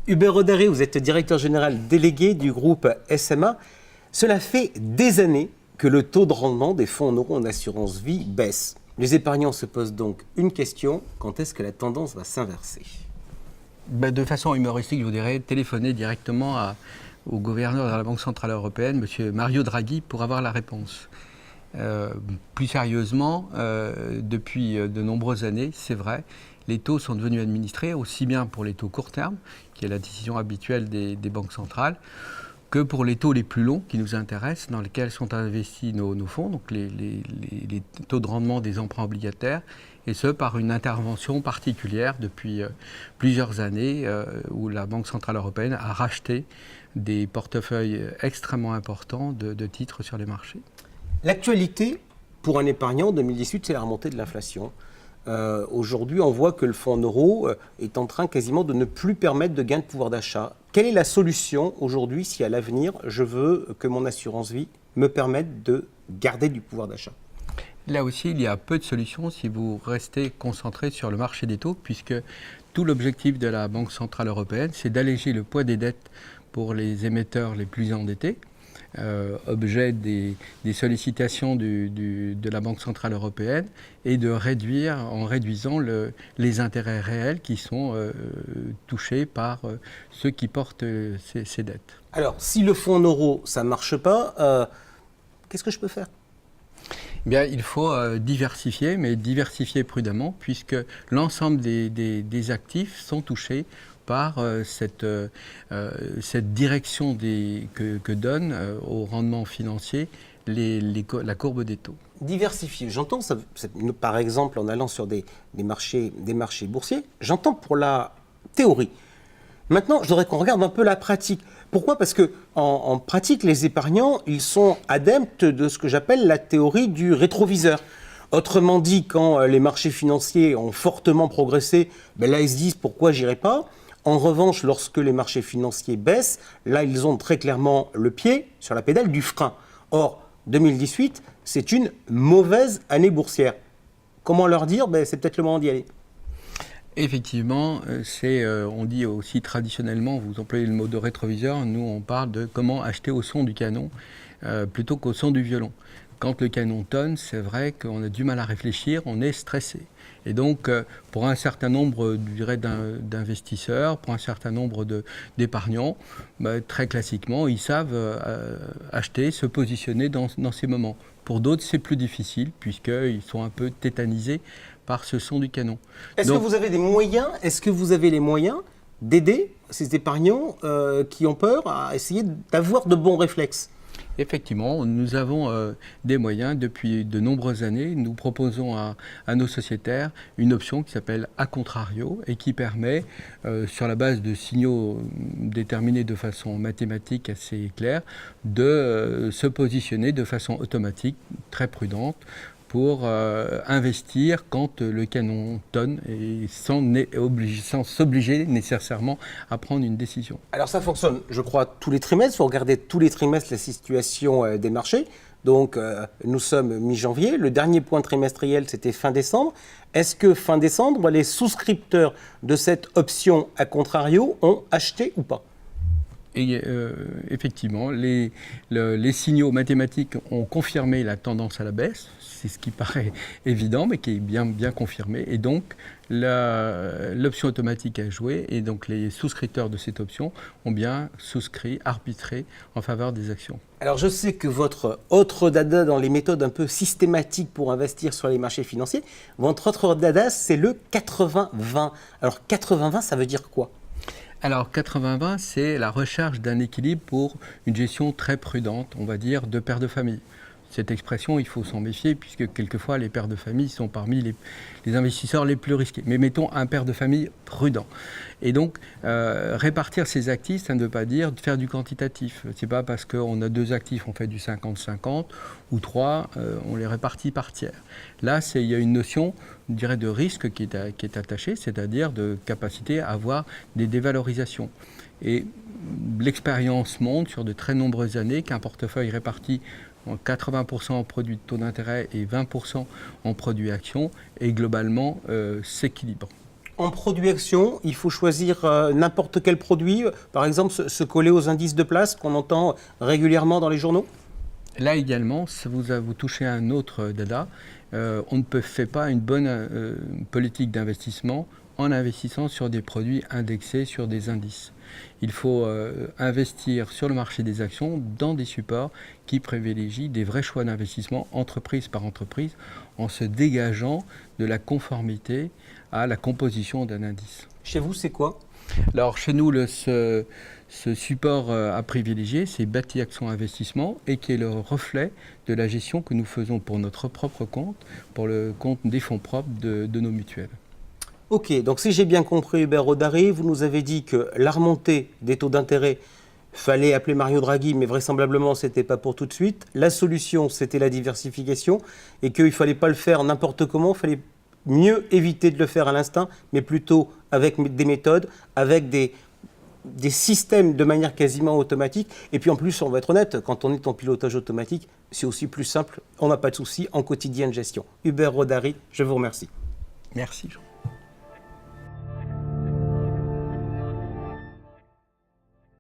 Hubert Rodari, vous êtes directeur général délégué du groupe SMA. Cela fait des années que le taux de rendement des fonds en euros en assurance vie baisse. Les épargnants se posent donc une question, quand est-ce que la tendance va s'inverser ? De façon humoristique, je vous dirais, téléphoner directement au gouverneur de la Banque Centrale Européenne, M. Mario Draghi, pour avoir la réponse. Plus sérieusement, depuis de nombreuses années, c'est vrai, les taux sont devenus administrés aussi bien pour les taux court terme, qui est la décision habituelle des banques centrales, que pour les taux les plus longs qui nous intéressent, dans lesquels sont investis nos fonds, donc les taux de rendement des emprunts obligataires, et ce par une intervention particulière depuis plusieurs années où la Banque Centrale Européenne a racheté des portefeuilles extrêmement importants de titres sur les marchés. L'actualité pour un épargnant en 2018, c'est la remontée de l'inflation. Aujourd'hui, on voit que le fonds en euros est en train quasiment de ne plus permettre de gain de pouvoir d'achat. Quelle est la solution aujourd'hui si à l'avenir, je veux que mon assurance vie me permette de garder du pouvoir d'achat ? Là aussi, il y a peu de solutions si vous restez concentré sur le marché des taux, puisque tout l'objectif de la Banque Centrale Européenne, c'est d'alléger le poids des dettes pour les émetteurs les plus endettés. Objet des sollicitations de la Banque Centrale Européenne et de réduire, en réduisant les intérêts réels qui sont touchés par ceux qui portent ces dettes. Alors, si le fonds en euros, ça ne marche pas, qu'est-ce que je peux faire ? Eh bien, il faut diversifier, mais diversifier prudemment, puisque l'ensemble des actifs sont touchés par cette direction que donne au rendement financier la courbe des taux. Diversifier, j'entends, par exemple en allant sur des marchés boursiers, j'entends pour la théorie. Maintenant, je voudrais qu'on regarde un peu la pratique. Pourquoi ? Parce qu'en pratique, les épargnants, ils sont adeptes de ce que j'appelle la théorie du rétroviseur. Autrement dit, quand les marchés financiers ont fortement progressé, là, ils se disent pourquoi j'irai pas ? En revanche, lorsque les marchés financiers baissent, là, ils ont très clairement le pied sur la pédale du frein. Or, 2018, c'est une mauvaise année boursière. Comment leur dire ? C'est peut-être le moment d'y aller. Effectivement, on dit aussi traditionnellement, vous employez le mot de rétroviseur, nous on parle de comment acheter au son du canon plutôt qu'au son du violon. Quand le canon tonne, c'est vrai qu'on a du mal à réfléchir, on est stressé. Et donc, pour un certain nombre, je dirais, d'investisseurs, pour un certain nombre d'épargnants, très classiquement, ils savent acheter, se positionner dans ces moments. Pour d'autres, c'est plus difficile, puisqu'ils sont un peu tétanisés par ce son du canon. Est-ce que vous avez les moyens d'aider ces épargnants qui ont peur à essayer d'avoir de bons réflexes ? Effectivement, nous avons des moyens. Depuis de nombreuses années, nous proposons à nos sociétaires une option qui s'appelle A Contrario et qui permet, sur la base de signaux déterminés de façon mathématique assez claire, de se positionner de façon automatique, très prudente, pour investir quand le canon tonne et sans s'obliger nécessairement à prendre une décision. Alors ça fonctionne, je crois, tous les trimestres. Vous regardez tous les trimestres la situation des marchés. Donc nous sommes mi-janvier. Le dernier point trimestriel, c'était fin décembre. Est-ce que fin décembre, les souscripteurs de cette option A Contrario ont acheté ou pas ? Et effectivement, les signaux mathématiques ont confirmé la tendance à la baisse. C'est ce qui paraît évident, mais qui est bien confirmé. Et donc, l'option automatique a joué. Et donc, les souscripteurs de cette option ont bien souscrit, arbitré en faveur des actions. Alors, je sais que votre autre dada dans les méthodes un peu systématiques pour investir sur les marchés financiers, votre autre dada, c'est le 80-20. Alors, 80-20, ça veut dire quoi ? Alors 80-20, c'est la recherche d'un équilibre pour une gestion très prudente, on va dire, de pères de famille. Cette expression, il faut s'en méfier puisque quelquefois les pères de famille sont parmi les investisseurs les plus risqués. Mais mettons un père de famille prudent. Et donc, répartir ces actifs, ça ne veut pas dire de faire du quantitatif. C'est pas parce qu'on a 2 actifs, on fait du 50-50, ou 3, on les répartit par tiers. Là, il y a une notion, je dirais, de risque qui est attachée, c'est-à-dire de capacité à avoir des dévalorisations. Et l'expérience montre sur de très nombreuses années qu'un portefeuille réparti en 80% en produits de taux d'intérêt et 20% en produits actions et globalement s'équilibre. En produit action, il faut choisir n'importe quel produit, par exemple se coller aux indices de place qu'on entend régulièrement dans les journaux? Là également, vous touchez à un autre dada. On ne fait pas une bonne politique d'investissement en investissant sur des produits indexés sur des indices. Il faut investir sur le marché des actions dans des supports qui privilégient des vrais choix d'investissement entreprise par entreprise en se dégageant de la conformité à la composition d'un indice. Chez vous, c'est quoi? Alors chez nous, ce support à privilégier, c'est Bâti Action Investissement et qui est le reflet de la gestion que nous faisons pour notre propre compte, pour le compte des fonds propres de nos mutuelles. Ok, donc si j'ai bien compris, Hubert Rodari, vous nous avez dit que la remontée des taux d'intérêt, fallait appeler Mario Draghi, mais vraisemblablement, ce n'était pas pour tout de suite. La solution, c'était la diversification et qu'il ne fallait pas le faire n'importe comment, il fallait mieux éviter de le faire à l'instinct, mais plutôt avec des méthodes, avec des systèmes de manière quasiment automatique. Et puis en plus, on va être honnête, quand on est en pilotage automatique, c'est aussi plus simple, on n'a pas de souci en quotidien de gestion. Hubert Rodari, je vous remercie. Merci Jean.